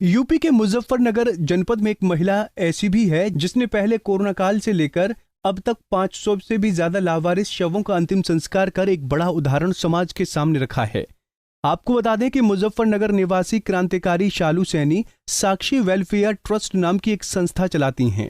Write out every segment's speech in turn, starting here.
UP के मुजफ्फरनगर जनपद में एक महिला ऐसी भी है जिसने पहले कोरोना काल से लेकर अब तक 500 से भी ज्यादा लावारिस शवों का अंतिम संस्कार कर एक बड़ा उदाहरण समाज के सामने रखा है। आपको बता दें कि मुजफ्फरनगर निवासी क्रांतिकारी शालू सैनी साक्षी वेलफेयर ट्रस्ट नाम की एक संस्था चलाती हैं।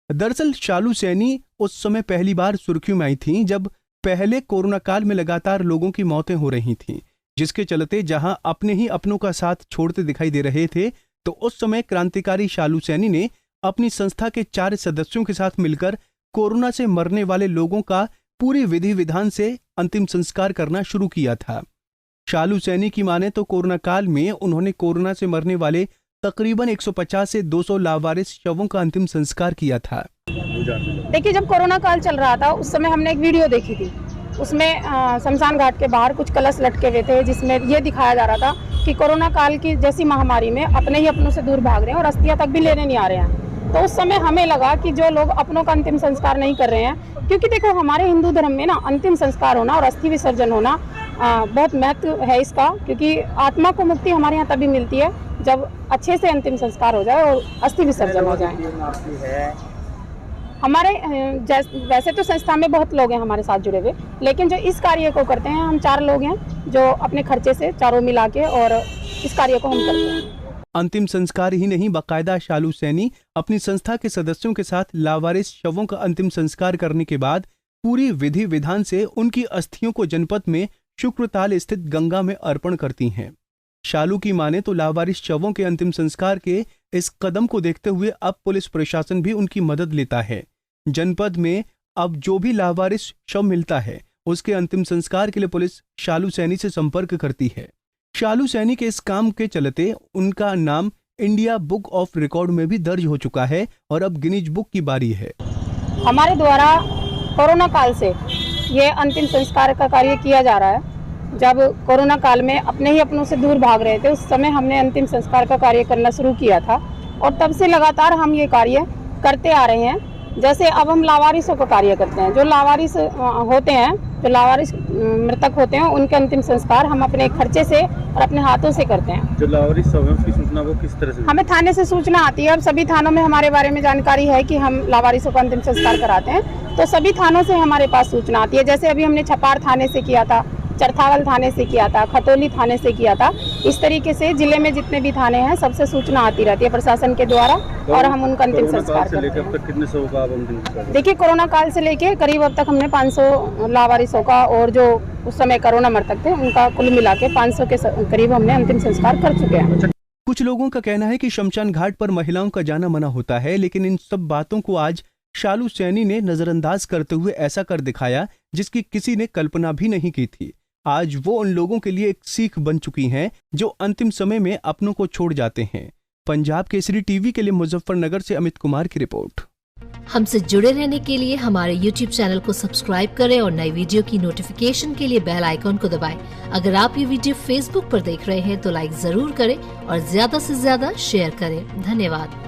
दरअसल शालू सैनी उस समय पहली बार सुर्खियों में आई थीं जब पहले कोरोना काल में लगातार लोगों की मौतें हो रही थीं, जिसके चलते जहां अपने ही अपनों का साथ छोड़ते दिखाई दे रहे थे, तो उस समय क्रांतिकारी शालू सैनी ने अपनी संस्था के 4 सदस्यों के साथ मिलकर कोरोना से मरने वाले लोगों का पूरी विधि विधान से अंतिम संस्कार करना शुरू किया था। शालू सैनी की माने तो कोरोना काल में उन्होंने कोरोना से मरने वाले तकरीबन 150 से 200 लावारिस शवों का अंतिम संस्कार किया था। देखिए, जब कोरोना काल चल रहा था उस समय हमने एक वीडियो देखी थी। उसमें शमशान घाट के बाहर कुछ कलश लटके हुए थे जिसमें ये दिखाया जा रहा था कि कोरोना काल की जैसी महामारी में अपने ही अपनों से दूर भाग रहे हैं और अस्थियां तक भी लेने नहीं आ रहे हैं। तो उस समय हमें लगा कि जो लोग अपनों का अंतिम संस्कार नहीं कर रहे हैं, क्योंकि देखो हमारे हिंदू धर्म में ना अंतिम संस्कार होना और अस्थि विसर्जन होना बहुत महत्व है इसका, क्योंकि आत्मा को मुक्ति हमारे यहाँ तभी मिलती है जब अच्छे से अंतिम संस्कार हो जाए और अस्थि विसर्जन हो जाए। हमारे वैसे तो संस्था में बहुत लोग हैं हमारे साथ जुड़े हुए, लेकिन जो इस कार्य को करते हैं हम 4 लोग हैं जो अपने खर्चे से चारों मिला के और इस कार्य को हम करते हैं। अंतिम संस्कार ही नहीं, बाकायदा शालू सैनी अपनी संस्था के सदस्यों के साथ लावारिस शवों का अंतिम संस्कार करने के बाद पूरी विधि विधान से उनकी अस्थियों को जनपद में शुक्रताल स्थित गंगा में अर्पण करती हैं। शालू की माने तो लावारिस शवों के अंतिम संस्कार के इस कदम को देखते हुए अब पुलिस प्रशासन भी उनकी मदद लेता है। जनपद में अब जो भी लावारिस शव मिलता है उसके अंतिम संस्कार के लिए पुलिस शालू सैनी से संपर्क करती है। शालू सैनी के इस काम के चलते उनका नाम इंडिया बुक ऑफ रिकॉर्ड में भी दर्ज हो चुका है और अब गिनीज बुक की बारी है। हमारे द्वारा कोरोना काल से ये अंतिम संस्कार का कार्य किया जा रहा है। जब कोरोना काल में अपने ही अपनों से दूर भाग रहे थे उस समय हमने अंतिम संस्कार का कार्य करना शुरू किया था और तब से लगातार हम ये कार्य करते आ रहे हैं। जैसे अब हम लावारिसों का कार्य करते हैं, जो लावारिस होते हैं, जो लावारिस मृतक होते हैं, उनके अंतिम संस्कार हम अपने खर्चे से और अपने हाथों से करते हैं। जो लावारिस सब है उसकी सूचना वो किस तरह से? हमें थाने से सूचना आती है। अब सभी थानों में हमारे बारे में जानकारी है कि हम लावारिसों का अंतिम संस्कार कराते हैं, तो सभी थानों से हमारे पास सूचना आती है। जैसे अभी हमने छपार थाने से किया था, चरथावल थाने से किया था, खतौली थाने से किया था। इस तरीके से जिले में जितने भी थाने हैं सबसे सूचना आती रहती है प्रशासन के द्वारा और हम उनका अंतिम संस्कार करते हैं। अब तक कितने शवों का अंतिम संस्कार? देखिए, कोरोना काल से लेके करीब अब तक हमने 500 लावारिसों का और जो उस समय कोरोना मृतक थे उनका कुल मिला के 500 के करीब हमने अंतिम संस्कार कर चुके हैं। कुछ लोगों का कहना है कि शमशान घाट पर महिलाओं का जाना मना होता है, लेकिन इन सब बातों को आज शालू सैनी ने नजरअंदाज करते हुए ऐसा कर दिखाया जिसकी किसी ने कल्पना भी नहीं की थी। आज वो उन लोगों के लिए एक सीख बन चुकी हैं जो अंतिम समय में अपनों को छोड़ जाते हैं। पंजाब केसरी टीवी के लिए मुजफ्फरनगर से अमित कुमार की रिपोर्ट। हमसे जुड़े रहने के लिए हमारे YouTube चैनल को सब्सक्राइब करें और नई वीडियो की नोटिफिकेशन के लिए बेल आइकॉन को दबाएं। अगर आप ये वीडियो Facebook पर देख रहे हैं तो लाइक जरूर करें और ज्यादा से ज्यादा शेयर करें। धन्यवाद।